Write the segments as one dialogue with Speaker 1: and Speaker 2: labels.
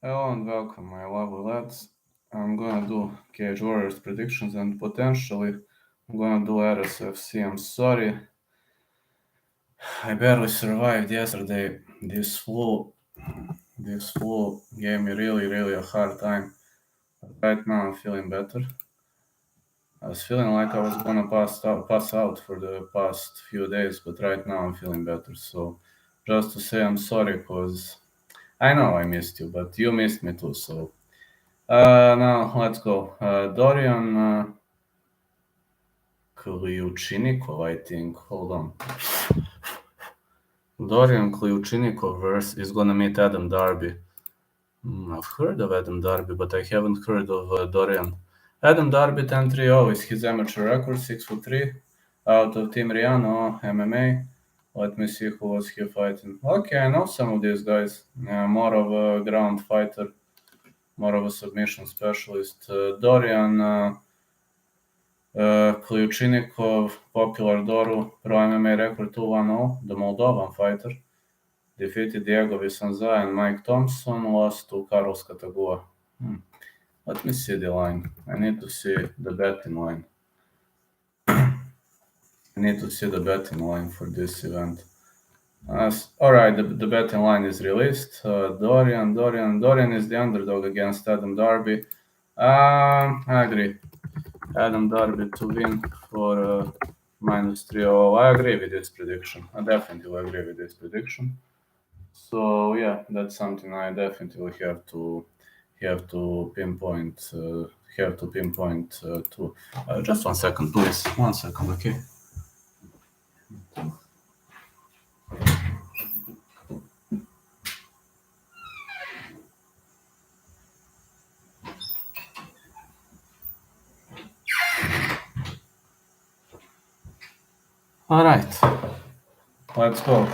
Speaker 1: Hello and welcome, my lovely lads. I'm gonna do Cage Warriors predictions and potentially I'm gonna do RSFC. I'm sorry, I barely survived yesterday. This flu gave me really a hard time. But right now I'm feeling better. I was feeling like I was gonna pass out for the past few days, but right now I'm feeling better. So just to say I'm sorry, cause I know I missed you, but you missed me too. So now let's go. Dorian Kliuchinikov, I think. Hold on. Dorian Kliuchinikov is gonna meet Adam Darby. I've heard of Adam Darby, but I haven't heard of Dorian. Adam Darby 10-3-0 is his amateur record, 6'3", out of Team Riano MMA. Let me see who was he fighting. Okay, I know some of these guys. More of a ground fighter, more of a submission specialist. Dorian Kliuchinikov, popular Doru, pro MMA record 2-1-0, the Moldovan fighter. Defeated Diego Visanza and Mike Thompson, lost to Carlos Catagua. Let me see the line. I need to see the betting line. For this event. Alright, the betting line is released. Dorian is the underdog against Adam Darby. I agree. Adam Darby to win for -3-0. I agree with this prediction. I definitely agree with this prediction. So yeah, that's something I definitely have to pinpoint. To just 1 second, please. 1 second, okay. All right, let's go.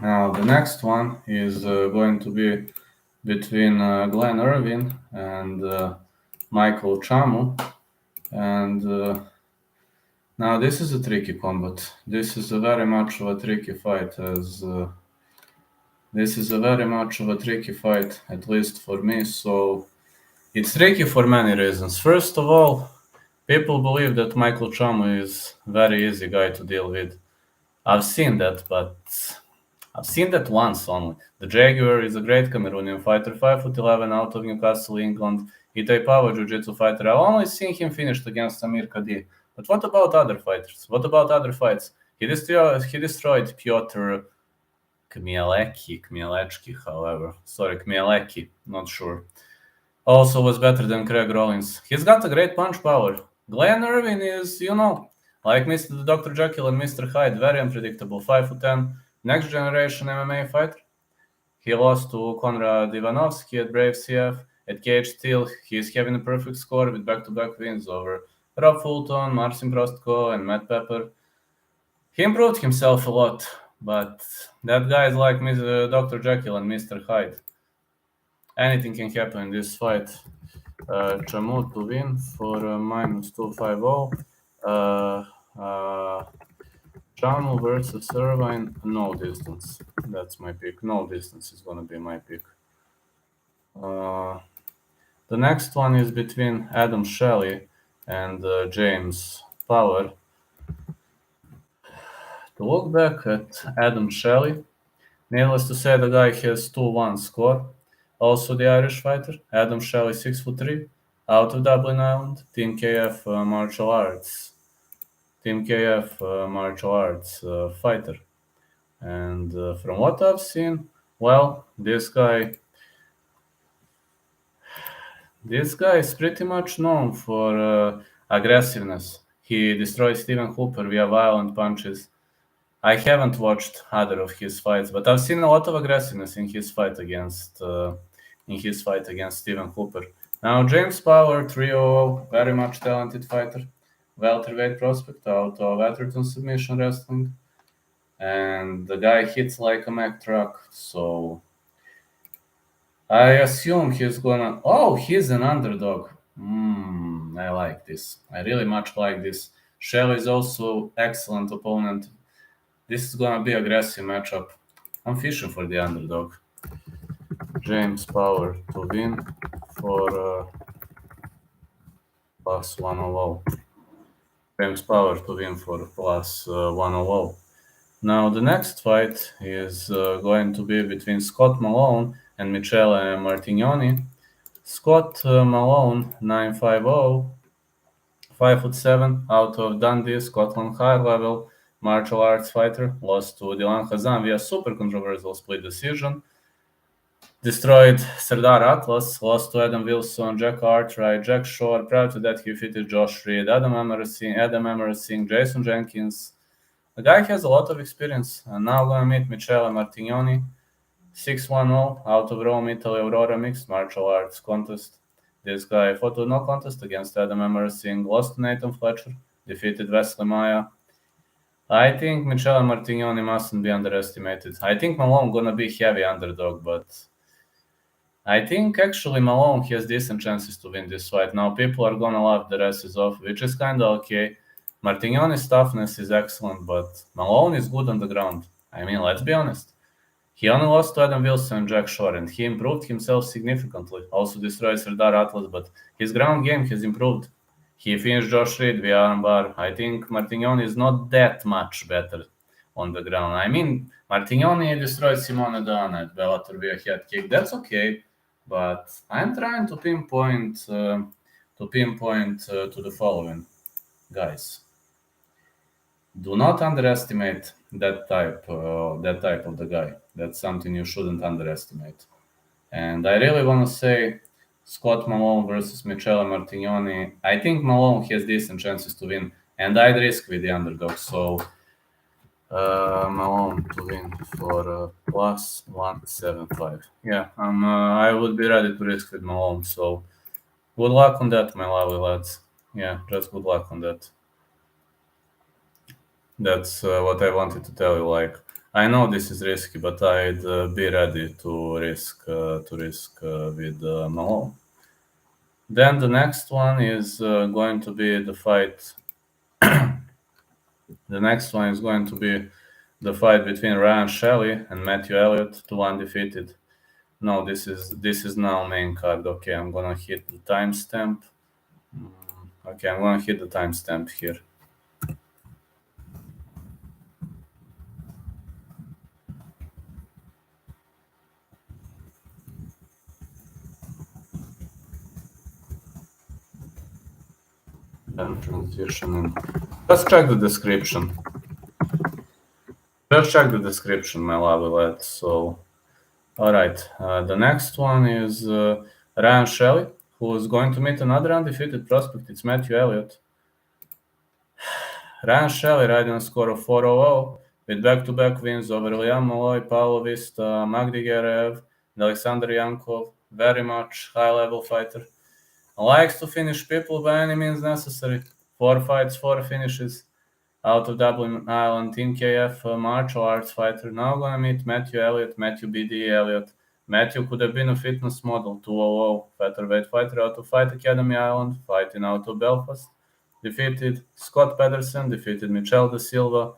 Speaker 1: Now the next one is going to be between Glenn Irvin and Michael Chamu, and now this is a tricky combat. This is a very much of a tricky fight, at least for me. So it's tricky for many reasons. First of all, people believe that Michael Chamu is a very easy guy to deal with. I've seen that, but I've seen that once only. The Jaguar is a great Cameroonian fighter, 5'11", out of Newcastle, England. Itai Power Jiu-Jitsu fighter. I've only seen him finished against Amir Khadi. But what about other fighters? What about other fights? He destroyed Piotr Kmieleczki, however. Sorry, Kmieleczki, not sure. Also was better than Craig Rollins. He's got a great punch power. Glenn Irvin is, like Mr. Dr. Jekyll and Mr. Hyde, very unpredictable. 5'10", next generation MMA fighter. He lost to Konrad Ivanovsky at Brave CF. At Cage Steel, he's having a perfect score with back-to-back wins over Rob Fulton, Marcin Prostko, and Matt Pepper. He improved himself a lot, but that guy is like Mr. Dr. Jekyll and Mr. Hyde. Anything can happen in this fight. Chamu to win for -250. Chamu versus Irvine, no distance. That's my pick. No distance is gonna be my pick. The next one is between Adam Shelley and James Power. To look back at Adam Shelley, needless to say, the guy has 2-1 score. Also the Irish fighter, Adam Shelley, 6'3", out of Dublin, Ireland, Team KF martial arts fighter. And from what I've seen, well, this guy is pretty much known for aggressiveness. He destroys Stephen Hooper via violent punches. I haven't watched other of his fights, but I've seen a lot of aggressiveness in his fight against Stephen Hooper. Now James Power, 3-0, very much talented fighter, welterweight prospect out of Atherton Submission Wrestling, and the guy hits like a Mack truck. So I assume he's gonna. Oh, he's an underdog. I like this. I really much like this. Shelley is also excellent opponent. This is gonna be aggressive matchup. I'm fishing for the underdog. James Power to win for plus 100. James Power to win for plus 100. Now the next fight is going to be between Scott Malone and Michele Martinioni. Scott Malone, 950, 5'7", out of Dundee, Scotland, high-level martial arts fighter, lost to Dylan Hazan via super controversial split decision. Destroyed Serdar Atlas, lost to Adam Wilson, Jack Artwright, Jack Shore. Prior to that, he defeated Josh Reed, Adam Emerson, Jason Jenkins. The guy has a lot of experience. And now going to meet Michele Martinioni, 610, out of Rome, Italy, Aurora mixed martial arts contest. This guy fought to no contest against Adam Emerson, lost to Nathan Fletcher, defeated Wesley Maya. I think Michele Martinioni mustn't be underestimated. I think Malone gonna be heavy underdog, but I think actually Malone has decent chances to win this fight. Now people are gonna laugh the rest is off, which is kinda okay. Martinioni's toughness is excellent, but Malone is good on the ground. I mean, let's be honest. He only lost to Adam Wilson and Jack Shore, and he improved himself significantly. Also destroyed Serdar Atlas, but his ground game has improved. He finished Josh Reed via armbar. I think Martinioni is not that much better on the ground. I mean, Martinioni destroyed Simone Dana at Bellator via head kick. That's okay, but I'm trying to pinpoint to the following, guys. Do not underestimate that type of the guy. That's something you shouldn't underestimate. And I really want to say Scott Malone versus Michele Martinioni. I think Malone has decent chances to win, and I'd risk with the underdog. So Malone to win for plus 175. Yeah, I would be ready to risk with Malone. So good luck on that, my lovely lads. Yeah, just good luck on that. That's what I wanted to tell you. Like, I know this is risky, but I'd be ready to risk with Malone. Then the next one is going to be the fight. The next one is going to be the fight between Ryan Shelley and Matthew Elliott, two undefeated. No, this is now main card. Okay, I'm gonna hit the timestamp. Okay, I'm gonna hit the timestamp here. Then transitioning. Just check the description. Just check the description, my lovely lads. So, all right. The next one is Ryan Shelley, who is going to meet another undefeated prospect. It's Matthew Elliott. Ryan Shelley riding a score of 4-0 with back-to-back wins over Liam Malloy, Paulo Vista, Magdy Gerev, and Alexander Yankov. Very much high-level fighter. Likes to finish people by any means necessary. 4 fights, 4 finishes. Out of Dublin, Ireland, Team KF martial arts fighter. Now gonna meet Matthew Elliott, Matthew BD Elliott. Matthew could have been a fitness model, 200 featherweight fighter out of Fight Academy Ireland, fighting out of Belfast. Defeated Scott Pedersen, defeated Michel Da Silva.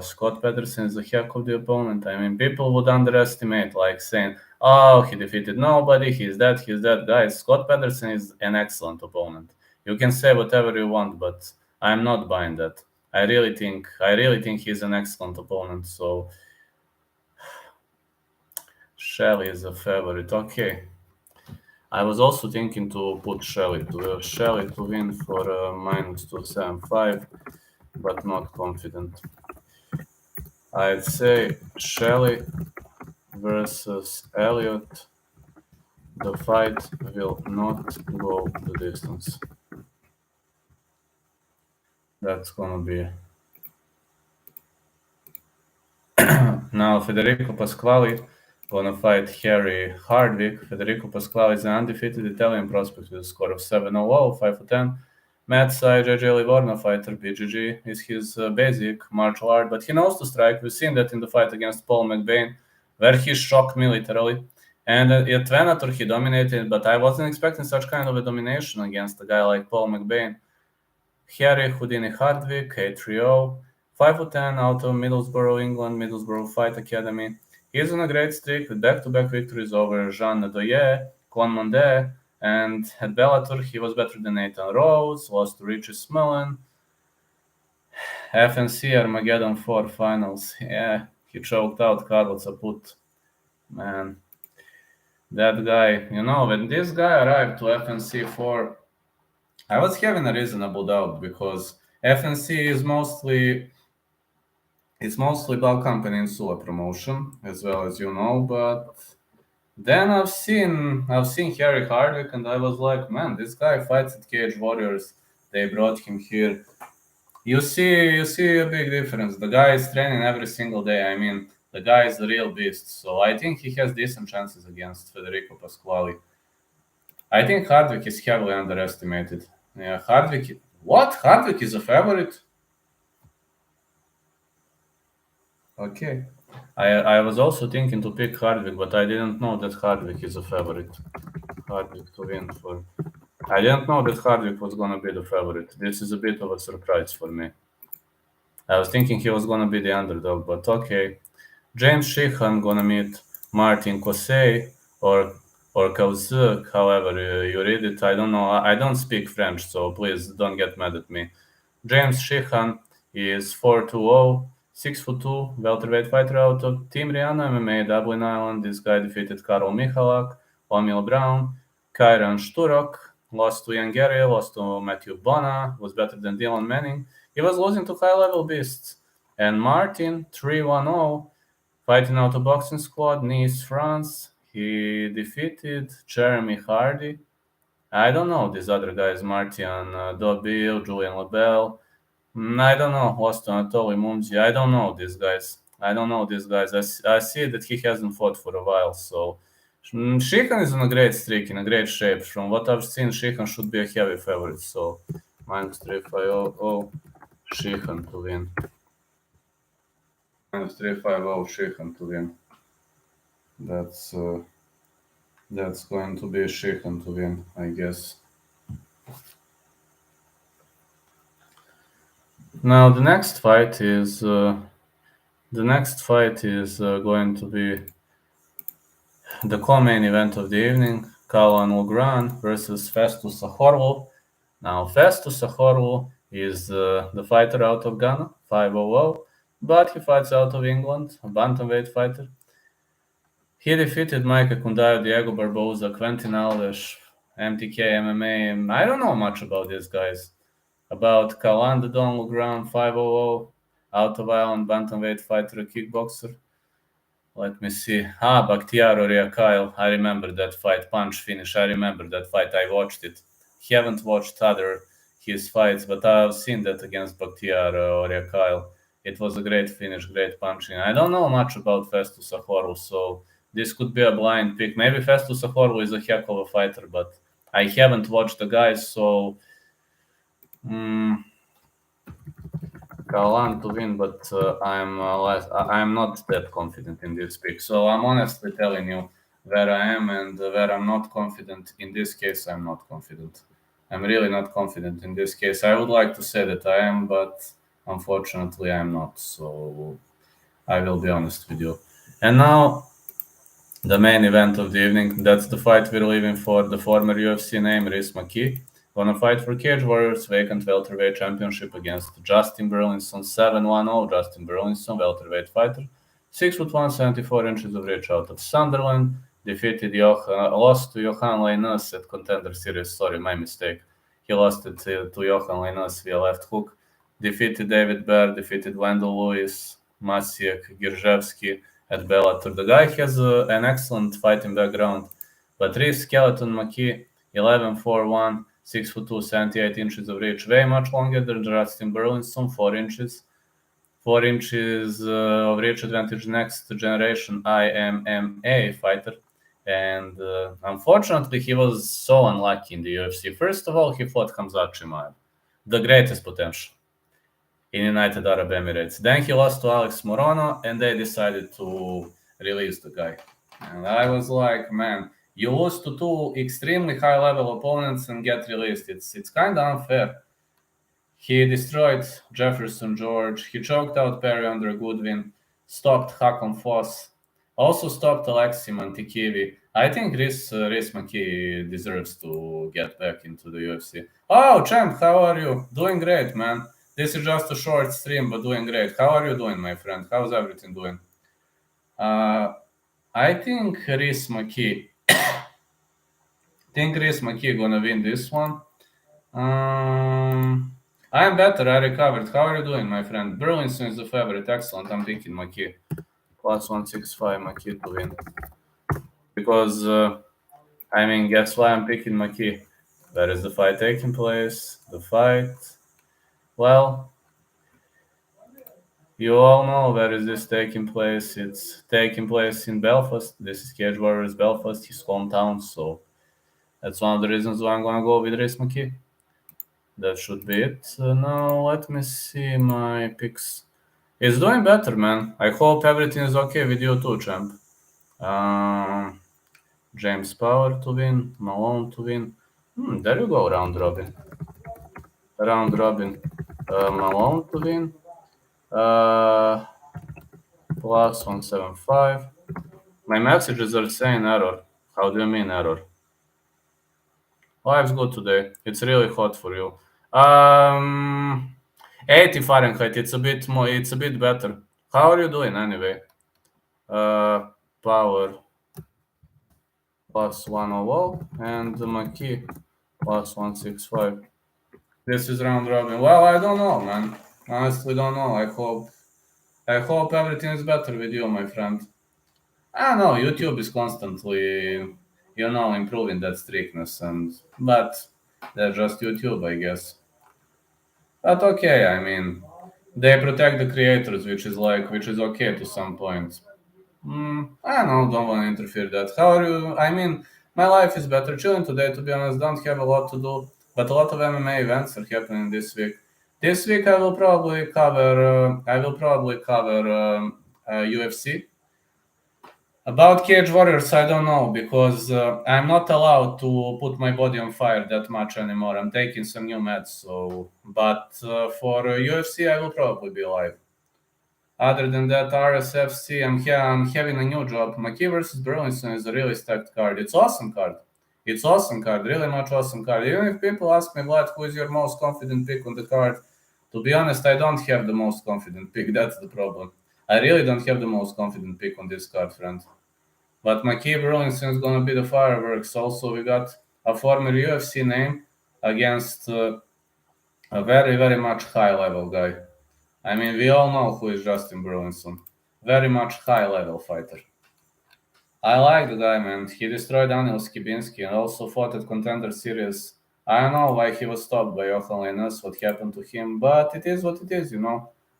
Speaker 1: Scott Pedersen is the heck of the opponent. I mean, people would underestimate, like saying, oh, he defeated nobody, he's that. Guys, Scott Pedersen is an excellent opponent. You can say whatever you want, but I'm not buying that. I really think he's an excellent opponent. So Shelley is a favorite. Okay. I was also thinking to put Shelley to win for minus 275, but not confident. I'd say Shelley versus Elliott. The fight will not go the distance. That's gonna be now Federico Pasquale gonna fight Harry Hardwick. Federico Pasquale is an undefeated Italian prospect with a score of 7-0, 5-10. Matt Sai, JJ Livorno fighter, BGG is his basic martial art, but he knows to strike. We've seen that in the fight against Paul McBain, where he shocked me literally. And at Venator he dominated, but I wasn't expecting such kind of a domination against a guy like Paul McBain. Harry Houdini Hardwick, 8-3-0, 5-10 out of Middlesbrough, England, Middlesbrough Fight Academy. He's on a great streak with back-to-back victories over Jean Nedoye, Quan Monde, and at Bellator he was better than Nathan Rose, lost to Richie Smullen. FNC Armageddon 4 finals. Yeah, he choked out Carlos Aput. Man, that guy, when this guy arrived to FNC 4, I was having a reasonable doubt because FNC is mostly Balkan Peninsula promotion, as well as but then I've seen Harry Hardwick, and I was like, man, this guy fights at Cage Warriors. They brought him here. You see a big difference. The guy is training every single day. I mean, the guy is a real beast. So I think he has decent chances against Federico Pasquale. I think Hardwick is heavily underestimated. Yeah, Hardwick. What? Hardwick is a favorite? Okay. I was also thinking to pick Hardwick, but I didn't know that Hardwick is a favorite. Hardwick to win for. I didn't know that Hardwick was gonna be the favorite. This is a bit of a surprise for me. I was thinking he was gonna be the underdog, but okay. James Sheehan gonna meet Martin Kosei or Kauzuk, however you read it. I don't know. I don't speak French, so please don't get mad at me. James Sheehan is 4'2", 6'2", welterweight fighter out of Team Rihanna MMA, Dublin, Ireland. This guy defeated Karol Michalak, Omil Brown, Kyran Shturok, lost to Ian Gary, lost to Matthew Bona, was better than Dylan Manning. He was losing to high-level beasts. And Martin, 3-1-0, fighting out of boxing squad, Nice, France. He defeated Jeremy Hardy. I don't know these other guys, Martian Dobil, Julian Labelle. I don't know, lost to Anatoly Mumzi. I don't know these guys. I see that he hasn't fought for a while, so Sheehan is in a great streak, in a great shape. From what I've seen, Sheehan should be a heavy favorite, so -350 Sheehan to win. -350 Sheehan to win. That's going to be Sheehan to win, I guess. Now the next fight is going to be the co-main event of the evening: Kalan Lugran versus Festus Sahorlu. Now Festus Sahorlu is the fighter out of Ghana, 500, but he fights out of England, a bantamweight fighter. He defeated Micah Kundayo, Diego Barboza, Quentin Alves, MTK MMA. I don't know much about these guys. About Kalan the Don Lugran, 500, out of Ireland, bantamweight fighter, a kickboxer. Let me see. Bakhtiar Oriakyle. I remember that fight. Punch finish. I remember that fight. I watched it. Haven't watched his fights, but I've seen that against Bakhtiar Oriakyle. It was a great finish, great punching. I don't know much about Festus Sahorlu, so this could be a blind pick. Maybe Festus Sahorlu is a heck of a fighter, but I haven't watched the guys, so Kalan to win, but I'm not that confident in this pick. So I'm honestly telling you where I am and where I'm not confident. In this case, I'm not confident. I'm really not confident in this case. I would like to say that I am, but unfortunately, I'm not. So I will be honest with you. And now the main event of the evening. That's the fight we're leaving for. The former UFC name, McKee, gonna fight for Cage Warriors vacant welterweight championship against Justin Burlinson, 7-1-0. Justin Burlinson, welterweight fighter, 6'1", 74 inches of reach, out of Sunderland. Defeated lost to Johan Leinus at Contender Series. Sorry, my mistake. He lost it to Johan Leinus via left hook. Defeated David Baer, defeated Wendell Lewis, Masiek, Girzhevsky at Bellator. The guy has an excellent fighting background, but Reese Skeleton McKee, 11-4-1, 6'2", 78 inches of reach, way much longer than Justin Burlinson, 4 inches. 4 inches of reach advantage, next generation IMMA fighter. And unfortunately, he was so unlucky in the UFC. First of all, he fought Khamzat Chimaev, the greatest potential in United Arab Emirates. Then he lost to Alex Morono, and they decided to release the guy. And I was like, man, you lose to two extremely high-level opponents and get released. It's kind of unfair. He destroyed Jefferson George. He choked out Perry under Goodwin, stopped Hakon Foss. Also stopped Alexi Mantikivi. I think Rhys McKee deserves to get back into the UFC. Oh, champ, how are you? Doing great, man. This is just a short stream, but doing great. How are you doing, my friend? How's everything doing? I think Rhys McKee. Gonna win this one. I'm better. I recovered. How are you doing, my friend? Burlinson is the favorite. Excellent. I'm thinking McKee. Plus 165 McKee to win. Because, guess why I'm picking McKee? Where is the fight taking place? The fight. Well, you all know where is this taking place. It's taking place in Belfast. This is Cage Warriors Belfast, his hometown. So that's one of the reasons why I'm going to go with Rhys McKee. That should be it. Now, let me see my picks. It's doing better, man. I hope everything is okay with you too, champ. James Power to win, Malone to win. There you go, round robin. Malone to win. Plus 175. My messages are saying error. How do you mean error? Life's good today. It's really hot for you. 80 Fahrenheit. It's a bit more. It's a bit better. How are you doing anyway? Power plus 100 and McKee plus 165. This is round robin. Well, I don't know, man. Honestly, don't know. I hope everything is better with you, my friend. I don't know. YouTube is constantly, improving that strictness, but they're just YouTube, I guess. But okay, they protect the creators, which is okay to some point. I don't want to interfere that. How are you? My life is better. Chilling today, to be honest. Don't have a lot to do, but a lot of MMA events are happening this week. This week I will probably cover UFC. About Cage Warriors, I don't know, because I'm not allowed to put my body on fire that much anymore. I'm taking some new meds, but for UFC, I will probably be live. Other than that, RSFC, I'm having a new job. McKee versus Burlinson is a really stacked card. It's awesome card. Really much awesome card. Even if people ask me, Vlad, who is your most confident pick on the card? To be honest, I don't have the most confident pick. That's the problem. I really don't have the most confident pick on this card, friend. But McKee Burlinson is going to be the fireworks. Also, we got a former UFC name against a very, very much high-level guy. We all know who is Justin Burlinson. Very much high-level fighter. I like the guy, man. He destroyed Daniel Skibinski and also fought at Contender Series. I don't know why he was stopped by Johan Leinus, what happened to him, but it is what it is,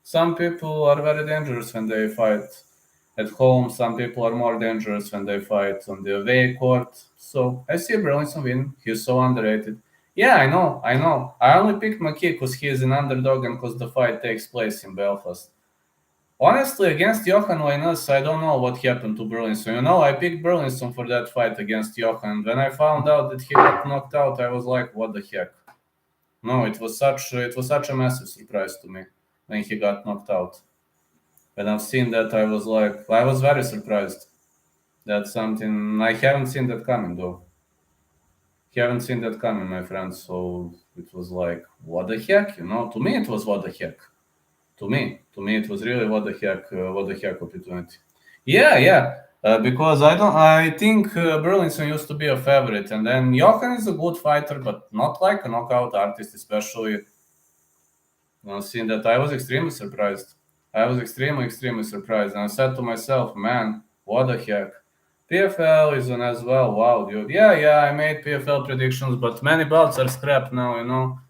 Speaker 1: Some people are very dangerous when they fight at home. Some people are more dangerous when they fight on the away court. So I see Burlinson win. He's so underrated. Yeah, I know. I only picked McKee because he is an underdog and because the fight takes place in Belfast. Honestly, against Johan Leinus, I don't know what happened to Burlinson. I picked Burlinson for that fight against Johan. When I found out that he got knocked out, I was like, what the heck? No, it was such a massive surprise to me when he got knocked out. When I've seen that, I was very surprised. That's something I haven't seen that coming, though. Haven't seen that coming, my friend. So it was like, what the heck? To me, it was what the heck. To me, it was really what the heck opportunity. Yeah. Because I think Burlinson used to be a favorite, and then Johan is a good fighter, but not like a knockout artist, especially. Seeing that, I was extremely surprised. Extremely surprised, and I said to myself, man, what the heck? PFL is on as well. Wow, dude. Yeah, I made PFL predictions, but many belts are scrapped now,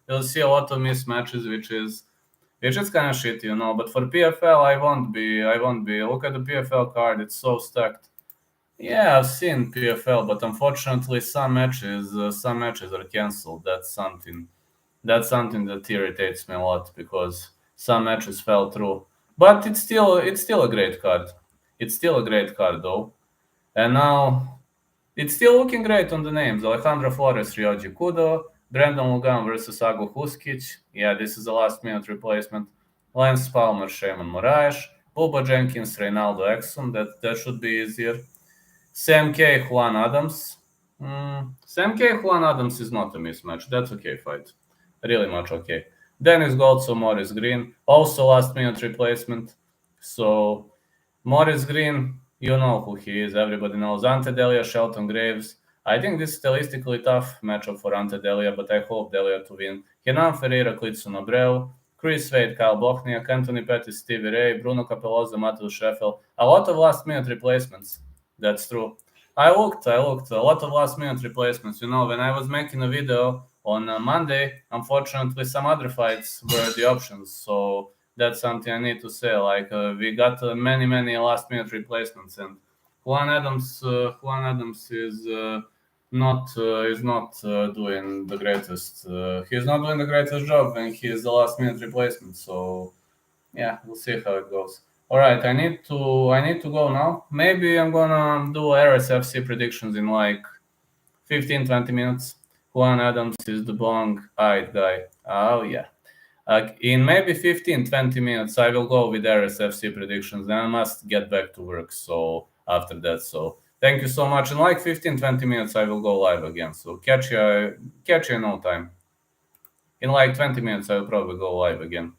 Speaker 1: You'll see a lot of mismatches, which is kind of shitty, But for PFL, I won't be. Look at the PFL card; it's so stacked. Yeah, I've seen PFL, but unfortunately, some matches are cancelled. That's something that irritates me a lot because some matches fell through. But it's still a great card. It's still a great card, though. And now it's still looking great on the names: Alejandro Flores, Ryoji Kudo, Brandon Logan versus Ago Huskic. Yeah, this is a last-minute replacement. Lance Palmer, Shayman Moraes. Boba Jenkins, Reynaldo Exum. That should be easier. Sam K, Juan Adams. Sam K, Juan Adams is not a mismatch. That's okay fight. Really much okay. Dennis Goldso, Morris Green. Also last minute replacement. So Morris Green, you know who he is. Everybody knows. Ante Delia, Shelton Graves. I think this is statistically tough matchup for Ante Delia, but I hope Delia to win. Renan Ferreira, Klitson Abreu. Chris Wade, Kyle Bochniak, Anthony Pettis, Stevie Ray, Bruno Capelozza, Matheus Scheffel. A lot of last minute replacements. That's true. I looked. A lot of last minute replacements. When I was making a video on Monday, unfortunately, some other fights were the options. So that's something I need to say. We got many last minute replacements, and Juan Adams is not doing the greatest. He's not doing the greatest job when he is the last minute replacement. So yeah, we'll see how it goes. All right, I need to go now. Maybe I'm gonna do RSFC predictions in 15-20 minutes. Juan Adams is the bong-eyed guy. Oh yeah. In maybe 15-20 minutes, I will go with RSFC predictions. Then I must get back to work. So after that, thank you so much. In 15-20 minutes, I will go live again. So catch you in no time. In 20 minutes, I will probably go live again.